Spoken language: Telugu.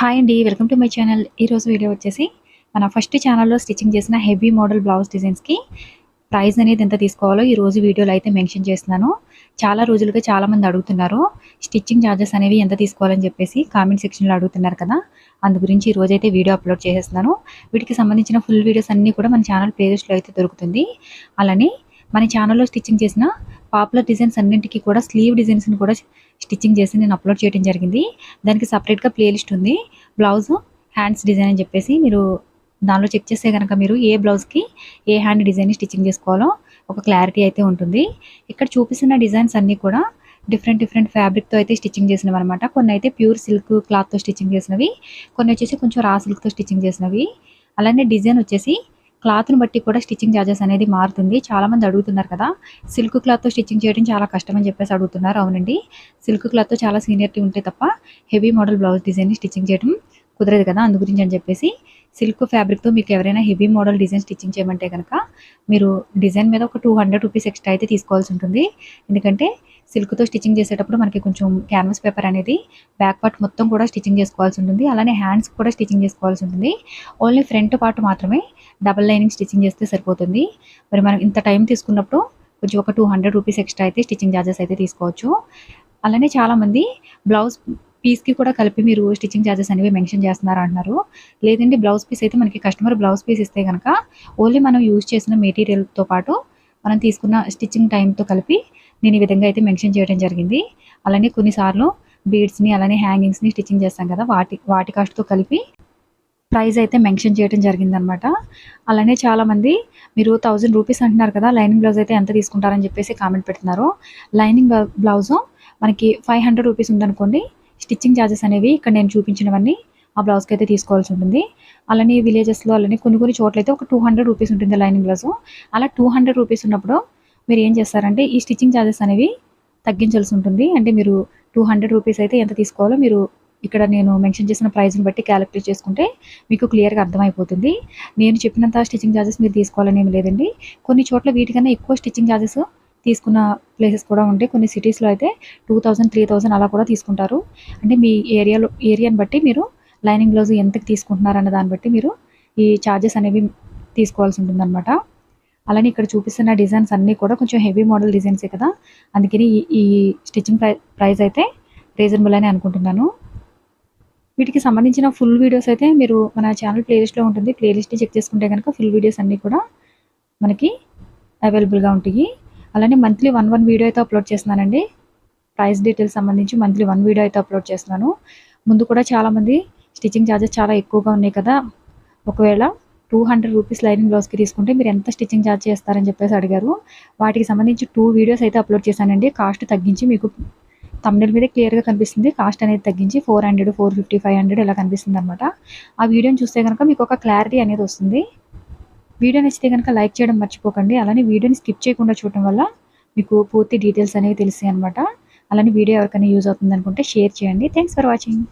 హాయ్ అండి. Welcome to my channel. ఈరోజు వీడియో వచ్చేసి మన ఫస్ట్ ఛానల్‌లో స్టిచ్చింగ్ చేసిన హెవీ మోడల్ బ్లౌజ్ డిజైన్స్‌కి ప్రైస్ అనేది ఎంత తీసుకోవాలో ఈరోజు వీడియోలో అయితే మెన్షన్ చేస్తున్నాను. చాలా రోజులుగా చాలామంది అడుగుతున్నారు. స్టిచ్చింగ్ చార్జెస్ అనేవి ఎంత తీసుకోవాలని చెప్పేసి కామెంట్ సెక్షన్‌లో అడుగుతున్నారు కదా! అందు గురించి ఈరోజైతే వీడియో అప్లోడ్ చేసేస్తున్నాను. వీటికి సంబంధించిన ఫుల్ వీడియోస్ అన్నీ కూడా మన ఛానల్ ప్లేలిస్ట్‌లో అయితే దొరుకుతుంది. అలానే మన ఛానల్‌లో స్టిచ్చింగ్ చేసిన పాపులర్ డిజైన్స్ అన్నింటికి కూడా స్లీవ్ డిజైన్స్‌ని కూడా స్టిచ్చింగ్ చేసి నేను అప్లోడ్ చేయడం జరిగింది. దానికి సెపరేట్‌గా ప్లేలిస్ట్ ఉంది. బ్లౌజు, హ్యాండ్స్ డిజైన్ అని చెప్పేసి మీరు దానిలో చెక్ చేస్తే గనక మీరు ఏ బ్లౌజ్‌కి ఏ హ్యాండ్ డిజైన్‌ని స్టిచ్చింగ్ చేసుకోవాలో ఒక క్లారిటీ అయితే ఉంటుంది. ఇక్కడ చూపిస్తున్న డిజైన్స్ అన్నీ కూడా డిఫరెంట్ ఫ్యాబ్రిక్‌తో అయితే స్టిచ్చింగ్ చేసినవన్నమాట. కొన్ని అయితే ప్యూర్ సిల్క్ క్లాత్‌తో స్టిచ్చింగ్ చేసినవి, కొన్ని వచ్చేసి కొంచెం రా సిల్క్‌తో స్టిచ్చింగ్ చేసినవి. అలానే డిజైన్ వచ్చేసి క్లాత్‌ని బట్టి కూడా స్టిచ్చింగ్ చార్జెస్ అనేది మారుతుంది. చాలామంది అడుగుతున్నారు కదా! సిల్క్ క్లాత్‌తో స్టిచ్చింగ్ చేయడం చాలా కష్టం అని చెప్పేసి అడుగుతున్నారు. అవునండి. సిల్క్ క్లాత్‌తో చాలా సీనియరిటీ ఉంటే తప్ప హెవీ మోడల్ బ్లౌజ్ డిజైన్‌ని స్టిచ్చింగ్ చేయడం కుదరదు కదా! అందు గురించి అని చెప్పేసి సిల్క్ ఫ్యాబ్రిక్‌తో మీకు ఎవరైనా హెవీ మోడల్ డిజైన్ స్టిచ్చింగ్ చేయమంటే గనక మీరు డిజైన్ మీద ఒక రూ. 200 ఎక్స్ట్రా అయితే తీసుకోవాల్సి ఉంటుంది. ఎందుకంటే సిల్క్‌తో స్టిచ్చింగ్ చేసేటప్పుడు మనకి కొంచెం క్యాన్వాస్ పేపర్ అనేది బ్యాక్ పార్ట్ మొత్తం కూడా స్టిచ్చింగ్ చేసుకోవాల్సి ఉంటుంది. అలానే హ్యాండ్స్ కూడా స్టిచ్చింగ్ చేసుకోవాల్సి ఉంటుంది. ఓన్లీ ఫ్రంట్ పార్ట్ మాత్రమే డబుల్ లైనింగ్ స్టిచ్చింగ్ చేస్తే సరిపోతుంది. మరి మనం ఇంత టైం తీసుకున్నప్పుడు కొంచెం ఒక రూ. 200 ఎక్స్ట్రా అయితే స్టిచ్చింగ్ చార్జెస్ అయితే తీసుకోవచ్చు. అలానే చాలామంది బ్లౌజ్ పీస్‌కి కూడా కలిపి మీరు స్టిచ్చింగ్ చార్జెస్ అనేవి మెన్షన్ చేస్తున్నారు అంటున్నారు. లేదండి, బ్లౌజ్ పీస్ అయితే మనకి కస్టమర్ బ్లౌజ్ పీస్ ఇస్తే గనక ఓన్లీ మనం యూజ్ చేసిన మెటీరియల్‌తో పాటు మనం తీసుకున్న స్టిచ్చింగ్ టైంతో కలిపి నేను ఈ విధంగా అయితే మెన్షన్ చేయడం జరిగింది. అలానే కొన్నిసార్లు బీడ్స్‌ని అలానే హ్యాంగింగ్స్‌ని స్టిచ్చింగ్ చేస్తాం కదా! వాటి కాస్ట్‌తో కలిపి ప్రైస్ అయితే మెన్షన్ చేయడం జరిగిందనమాట. అలానే చాలామంది మీరు రూ. 1000 అంటున్నారు కదా! లైనింగ్ బ్లౌజ్ అయితే ఎంత తీసుకుంటారని చెప్పేసి కామెంట్ పెడుతున్నారు. లైనింగ్ బ్లౌజు మనకి రూ. 500 ఉందనుకోండి. స్టిచ్చింగ్ చార్జెస్ అనేవి ఇక్కడ నేను చూపించినవన్నీ ఆ బ్లౌజ్‌కి అయితే తీసుకోవాల్సి ఉంటుంది. అలానే విలేజెస్‌లో అలానే కొన్ని చోట్లయితే ఒక రూ. 200 ఉంటుంది లైనింగ్ బ్లౌజు. అలా రూ. 200 ఉన్నప్పుడు మీరు ఏం చేస్తారంటే ఈ స్టిచ్చింగ్ చార్జెస్ అనేవి తగ్గించాల్సి ఉంటుంది. అంటే మీరు రూ. 200 అయితే ఎంత తీసుకోవాలో మీరు ఇక్కడ నేను మెన్షన్ చేసిన ప్రైస్‌ని బట్టి క్యాలిక్యులేట్ చేసుకుంటే మీకు క్లియర్‌గా అర్థమైపోతుంది. నేను చెప్పినంత స్టిచ్చింగ్ చార్జెస్ మీరు తీసుకోవాలని ఏమి లేదండి. కొన్ని చోట్ల వీటికన్నా ఎక్కువ స్టిచ్చింగ్ చార్జెస్ తీసుకున్న ప్లేసెస్ కూడా ఉంటాయి. కొన్ని సిటీస్‌లో అయితే 2000, 3000 అలా కూడా తీసుకుంటారు. అంటే మీ ఏరియాని బట్టి మీరు లైనింగ్ బ్లౌజ్ ఎంతకి తీసుకుంటున్నారన్న దాన్ని బట్టి మీరు ఈ చార్జెస్ అనేవి తీసుకోవాల్సి ఉంటుందన్నమాట. అలానే ఇక్కడ చూపిస్తున్న డిజైన్స్ అన్నీ కూడా కొంచెం హెవీ మోడల్ డిజైన్సే కదా! అందుకని ఈ స్టిచ్చింగ్ ప్రైస్ అయితే రీజనబుల్ అని అనుకుంటున్నాను. వీటికి సంబంధించిన ఫుల్ వీడియోస్ అయితే మీరు మన ఛానల్ ప్లేలిస్ట్‌లో ఉంటుంది. ప్లేలిస్ట్‌ని చెక్ చేసుకుంటే గనక ఫుల్ వీడియోస్ అన్నీ కూడా మనకి అవైలబుల్‌గా ఉంటాయి. అలానే మంత్లీ 1 వీడియో అయితే అప్లోడ్ చేస్తున్నానండి. ప్రైస్ డీటెయిల్స్ సంబంధించి మంత్లీ 1 వీడియో అయితే అప్లోడ్ చేస్తున్నాను. ముందు కూడా చాలామంది స్టిచ్చింగ్ చార్జెస్ చాలా ఎక్కువగా ఉన్నాయి కదా! ఒకవేళ రూ. 200 లైనింగ్ బ్లౌజ్‌కి తీసుకుంటే మీరు ఎంత స్టిచ్చింగ్ చార్జ్ చేస్తారని చెప్పేసి అడిగారు. వాటికి సంబంధించి 2 వీడియోస్ అయితే అప్లోడ్ చేశానండి. కాస్ట్ తగ్గించి మీకు థంబ్‌నెయిల్ మీదే క్లియర్‌గా కనిపిస్తుంది. కాస్ట్ అనేది తగ్గించి 400, 450, 500 ఇలా కనిపిస్తుందనమాట. ఆ వీడియోని చూస్తే గనక మీకు ఒక క్లారిటీ అనేది వస్తుంది. వీడియో నచ్చితే గనక లైక్ చేయడం మర్చిపోకండి. అలానే వీడియోని స్కిప్ చేయకుండా చూడటం వల్ల మీకు పూర్తి డీటెయిల్స్ అనేవి తెలుస్తాయనమాట. అలానే వీడియో ఎవరికైనా యూజ్ అవుతుందనుకుంటే షేర్ చేయండి. Thanks for watching.